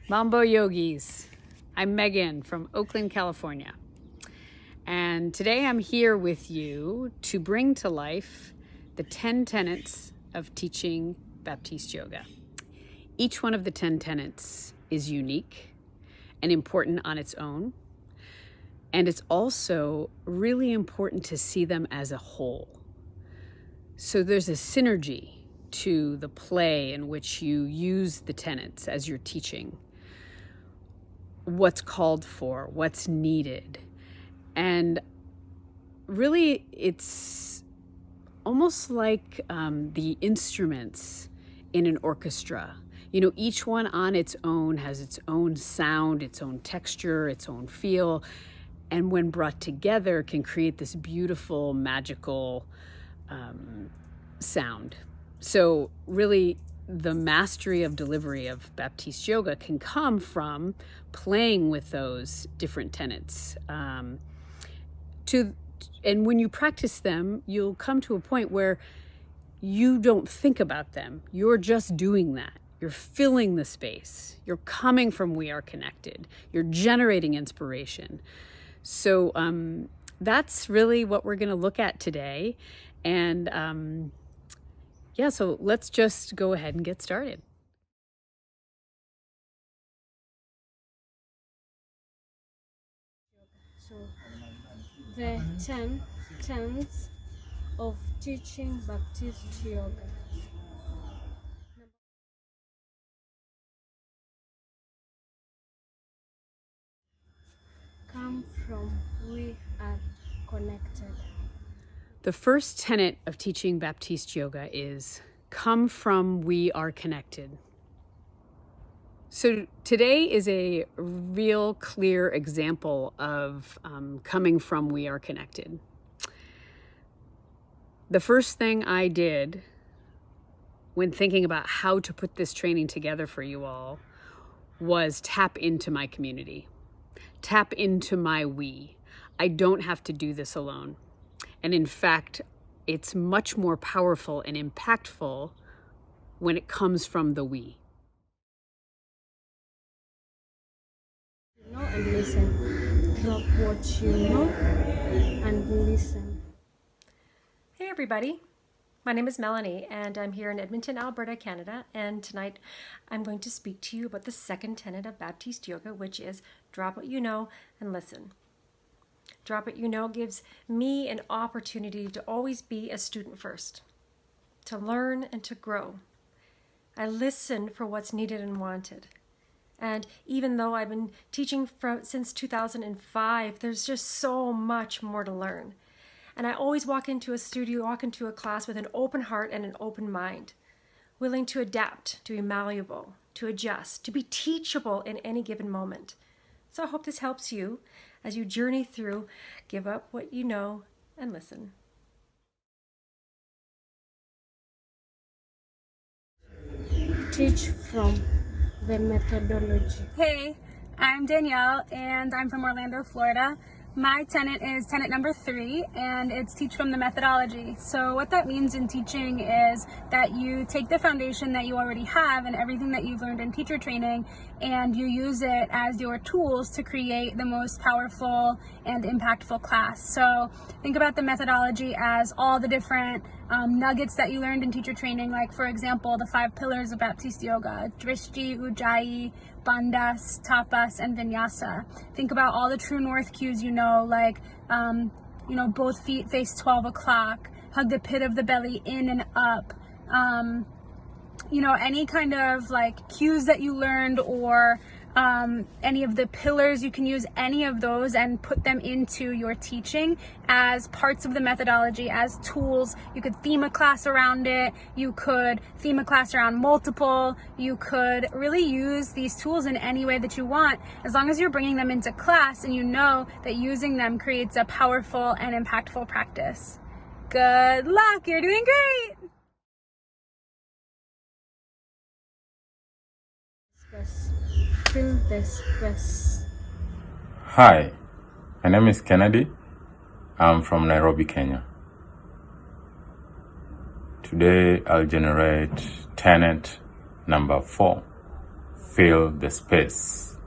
Mambo Yogis. I'm Megan from Oakland, California. And today I'm here with you to bring to life the 10 tenets of teaching Baptiste yoga. Each one of the 10 tenets is unique and important on its own. And it's also really important to see them as a whole. So there's a synergy to the play in which you use the tenets as you're teaching. What's called for, what's needed. And really, it's almost like the instruments in an orchestra. You know, each one on its own has its own sound, its own texture, its own feel, and when brought together can create this beautiful, magical sound. So really, the mastery of delivery of Baptiste yoga can come from playing with those different tenets. And when you practice them, you'll come to a point where you don't think about them. You're just doing that. You're filling the space. You're coming from We Are Connected. You're generating inspiration. So that's really what we're going to look at today. And so let's just go ahead and get started. So, the 10 tenets of teaching Baptiste yoga. Come from We Are Connected. The first tenet of teaching Baptiste yoga is come from We Are Connected. So today is a real clear example of coming from We Are Connected. The first thing I did when thinking about how to put this training together for you all was tap into my community, tap into my we. I don't have to do this alone. And in fact, it's much more powerful and impactful when it comes from the we. Know and listen. Drop what you know and listen. Hey everybody, my name is Melanie and I'm here in Edmonton, Alberta, Canada, and tonight I'm going to speak to you about the second tenet of Baptiste yoga, which is drop what you know and listen. Drop what you know gives me an opportunity to always be a student first, to learn and to grow. I listen for what's needed and wanted. And even though I've been teaching since 2005, there's just so much more to learn. And I always walk into a class with an open heart and an open mind, willing to adapt, to be malleable, to adjust, to be teachable in any given moment. So I hope this helps you as you journey through give up what you know and listen. Teach from the methodology. Hey, I'm Danielle and I'm from Orlando, Florida. My tenet is tenet number 3 and it's teach from the methodology. So what that means in teaching is that you take the foundation that you already have and everything that you've learned in teacher training and you use it as your tools to create the most powerful and impactful class. So think about the methodology as all the different nuggets that you learned in teacher training, like for example, the 5 pillars of Baptiste yoga, Drishti, Ujjayi, Bandhas, Tapas, and Vinyasa. Think about all the true north cues you know, like, both feet face 12 o'clock, hug the pit of the belly in and up, any kind of like cues that you learned or any of the pillars, you can use any of those and put them into your teaching as parts of the methodology, as tools. You could theme a class around it. You could theme a class around multiple. You could really use these tools in any way that you want, as long as you're bringing them into class and you know that using them creates a powerful and impactful practice. Good luck. You're doing great. Fill the space. Hi, my name is Kennedy. I'm from Nairobi, Kenya. Today I'll generate tenet number 4. fill the space.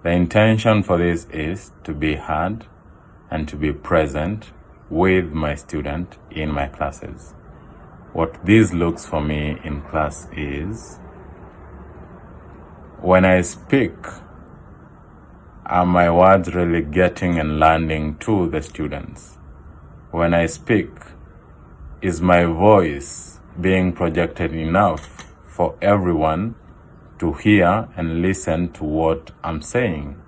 The intention for this is to be heard and to be present with my student in my classes. What this looks for me in class is, when I speak, are my words really getting and landing to the students? When I speak, is my voice being projected enough for everyone to hear and listen to what I'm saying?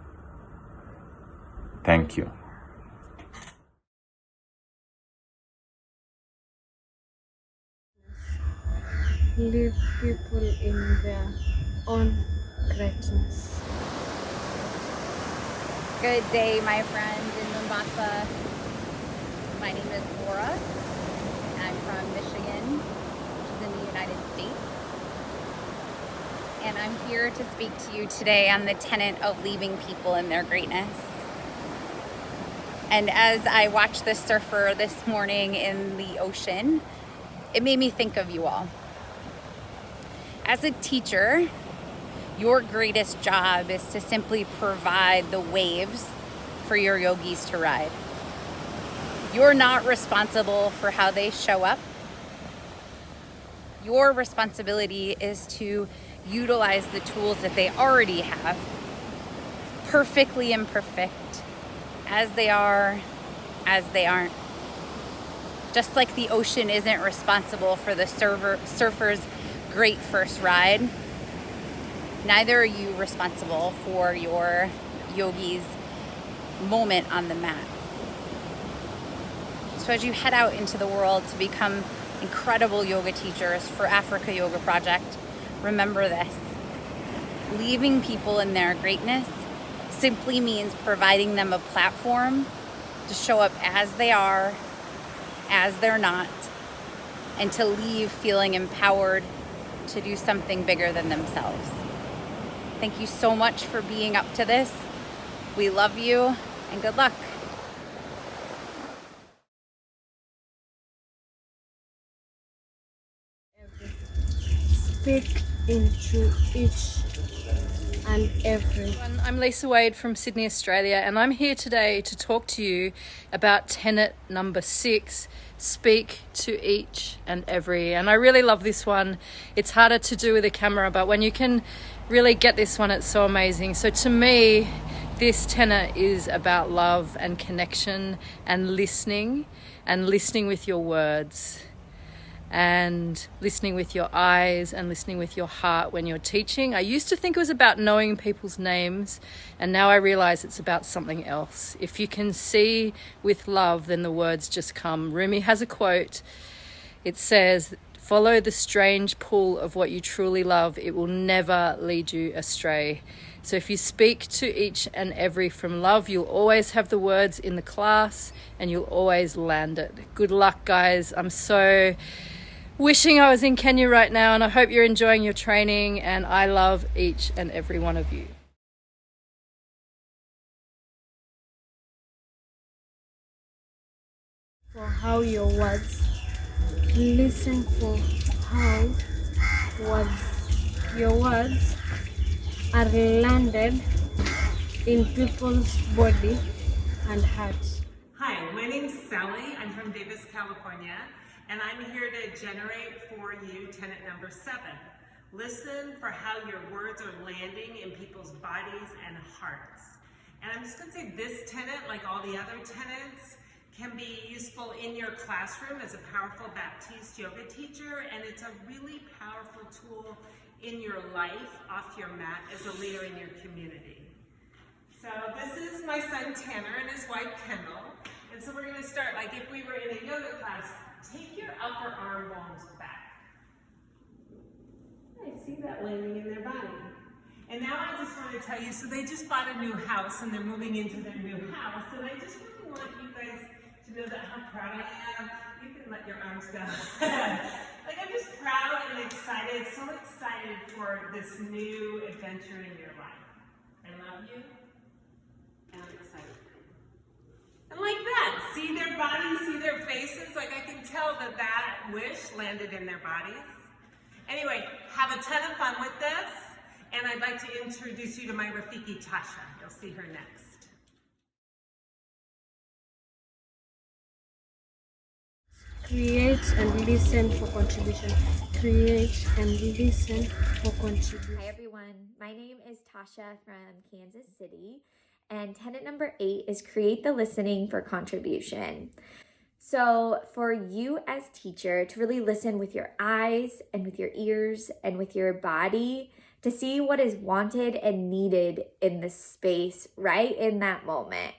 Thank you. Leave people in their own greatness. Good day, my friends in Mombasa. My name is Laura. I'm from Michigan, which is in the United States. And I'm here to speak to you today on the tenet of leaving people in their greatness. And as I watched the surfer this morning in the ocean, it made me think of you all. As a teacher, your greatest job is to simply provide the waves for your yogis to ride. You're not responsible for how they show up. Your responsibility is to utilize the tools that they already have, perfectly imperfect, as they are, as they aren't. Just like the ocean isn't responsible for the surfer's great first ride, neither are you responsible for your yogi's moment on the mat. So as you head out into the world to become incredible yoga teachers for Africa Yoga Project, remember this. Leaving people in their greatness simply means providing them a platform to show up as they are, as they're not, and to leave feeling empowered to do something bigger than themselves. Thank you so much for being up to this. We love you and good luck. Speak into each and every. I'm Lisa Wade from Sydney, Australia, and I'm here today to talk to you about tenet number 6, speak to each and every. And I really love this one. It's harder to do with a camera, but when you can really get this one, it's so amazing. So to me, this tenet is about love and connection and listening with your words, and listening with your eyes and listening with your heart when you're teaching. I used to think it was about knowing people's names, and now I realize it's about something else. If you can see with love, then the words just come. Rumi has a quote. It says, "Follow the strange pull of what you truly love. It will never lead you astray." So if you speak to each and every from love, you'll always have the words in the class and you'll always land it. Good luck, guys. I'm so wishing I was in Kenya right now, and I hope you're enjoying your training, and I love each and every one of you. For how your words, listen for how your words are landed in people's body and heart. Hi, my name's Sally. I'm from Davis, California, and I'm here to generate for you tenet number 7. Listen for how your words are landing in people's bodies and hearts. And I'm just going to say this tenet, like all the other tenets, can be useful in your classroom as a powerful Baptiste yoga teacher, and it's a really powerful tool in your life, off your mat, as a leader in your community. So this is my son Tanner and his wife Kendall. And so we're going to start, like if we were in a yoga class, take your upper arm bones back. I see that landing in their body. And now I just want to tell you, so they just bought a new house and they're moving into their new house. And I just really want you guys to know that how proud I am. You can let your arms go. Like I'm just proud and excited, so excited for this new adventure in your life. I love you. And I'm excited. And like that, see their bodies, see their faces. Like I can tell that that wish landed in their bodies. Anyway, have a ton of fun with this. And I'd like to introduce you to my Rafiki, Tasha. You'll see her next. Create and listen for contribution. Create and listen for contribution. Hi everyone, my name is Tasha from Kansas City, and tenet number 8 is create the listening for contribution. So for you as teacher to really listen with your eyes and with your ears and with your body to see what is wanted and needed in the space right in that moment.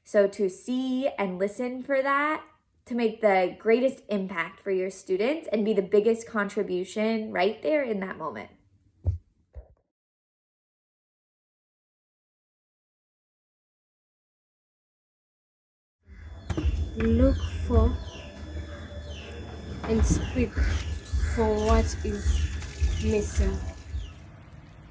So to see and listen for that to make the greatest impact for your students and be the biggest contribution right there in that moment. Look for and speak for what is missing.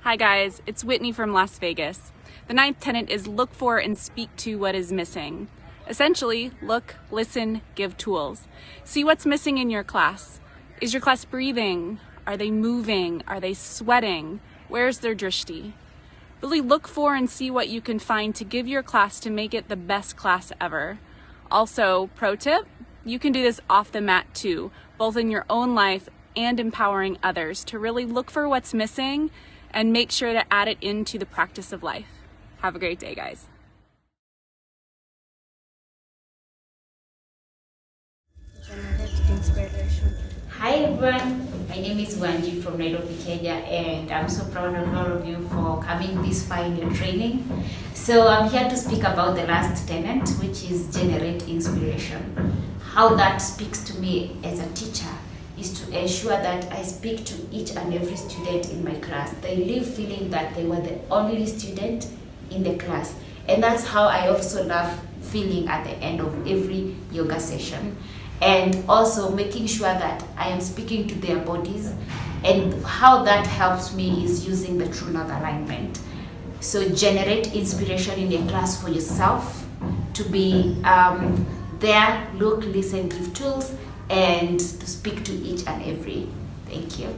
Hi guys, it's Whitney from Las Vegas. The 9th tenet is look for and speak to what is missing. Essentially, look, listen, give tools. See what's missing in your class. Is your class breathing? Are they moving? Are they sweating? Where's their drishti? Really look for and see what you can find to give your class to make it the best class ever. Also, pro tip, you can do this off the mat too, both in your own life and empowering others to really look for what's missing and make sure to add it into the practice of life. Have a great day, guys. Generate inspiration. Hi everyone, my name is Wanji from Nairobi, Kenya, and I'm so proud of all of you for coming this far in your training. So I'm here to speak about the last tenet, which is generate inspiration. How that speaks to me as a teacher is to ensure that I speak to each and every student in my class. They leave feeling that they were the only student in the class. And that's how I also love feeling at the end of every yoga session. And also making sure that I am speaking to their bodies, and how that helps me is using the true north alignment. So generate inspiration in your class for yourself to be there, look, listen, give tools, and to speak to each and every. Thank you.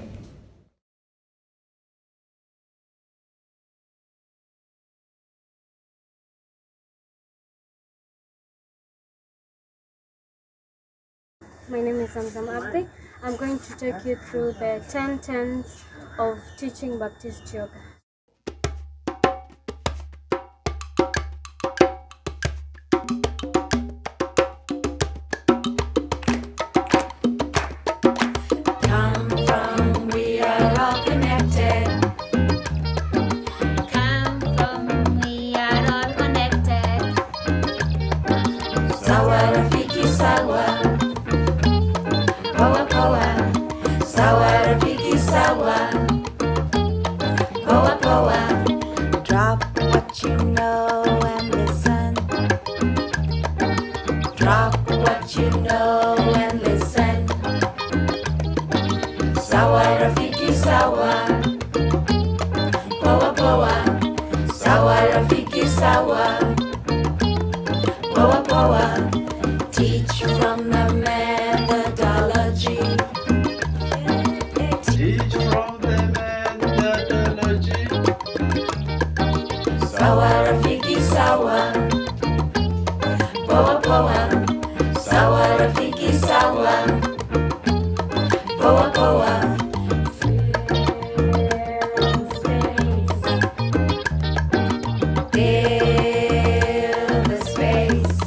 My name is Zamzam Abdi. I'm going to take you through the 10 tenets of teaching Baptist yoga. Drop what you know and listen. Drop what you know and listen. Sawa rafiki sawa. Poa poa. Sawa rafiki sawa. Poa poa. Teach from the methodology. Teach from the methodology. Sawa rafiki sawa. Poa poa. Sawa rafiki sawa. Poa poa. Fill the space.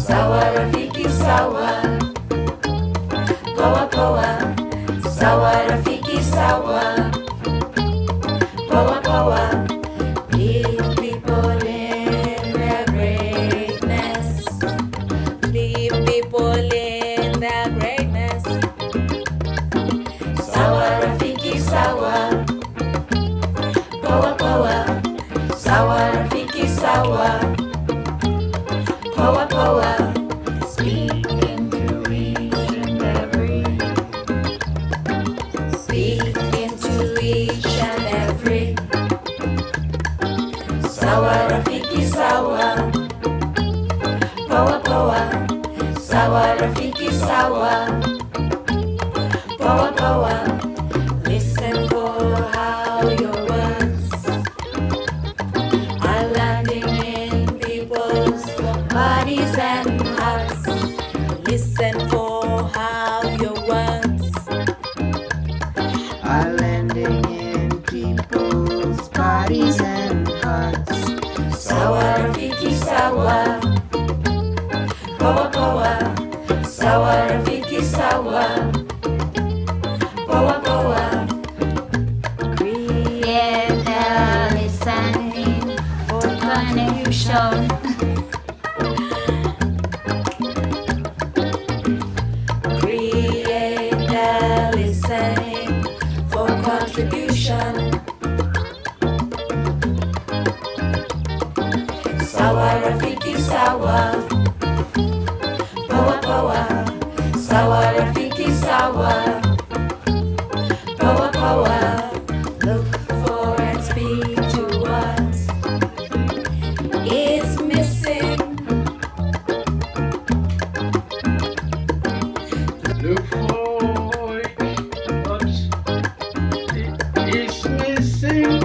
Sawa rafiki sawa. Poa poa. Sawa rafiki sawa. Poa poa. Leave people in their greatness. Leave people in their greatness. Sawa rafiki sawa. Poa poa. Sawa rafiki sawa. Poa poa. Speak into each and every. Speak into each and every. Sawa rafiki sawa. Poa poa. Sawa rafiki sawa. Poa poa. Listen for how Listen for how your words are landing in people's bodies and hearts. Sawa rafiki sawa, poa poa. Sawa rafiki sawa, poa poa. Create a listening for connection. Create a listening for contribution. Sawa rafiki sawa, poa poa. Sawa rafiki sawa, poa poa. Look for and speak to what is missing. Look for what is missing.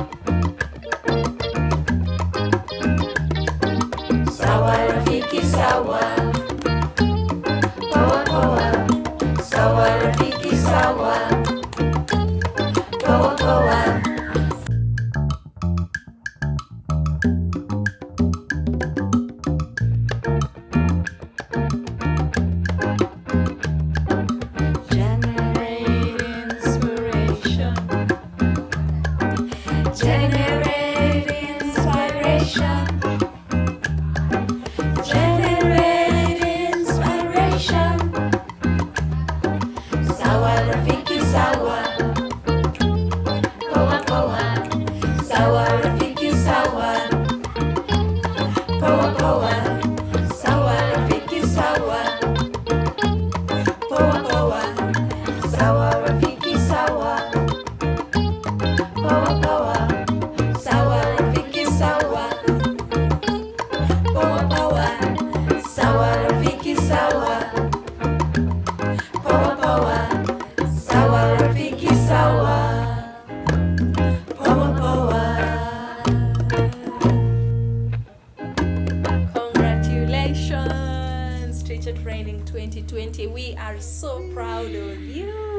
Sawa rafiki sawa, poa poa. Sawa rafiki sawa, poa poa. Generate inspiration. Generate inspiration. Generate inspiration. Sawa rafiki sawa, poa poa. Sawa rafiki sawa, poa poa. Sawa rafiki sawa, poa poa. Sawa rafiki sawa, poa poa. Sawa rafiki sawa, poa poa. Sawa rafiki sawa, poa poa. Sawa rafiki sawa, poa poa. Congratulations, Teacher Training 2020. We are so proud of you.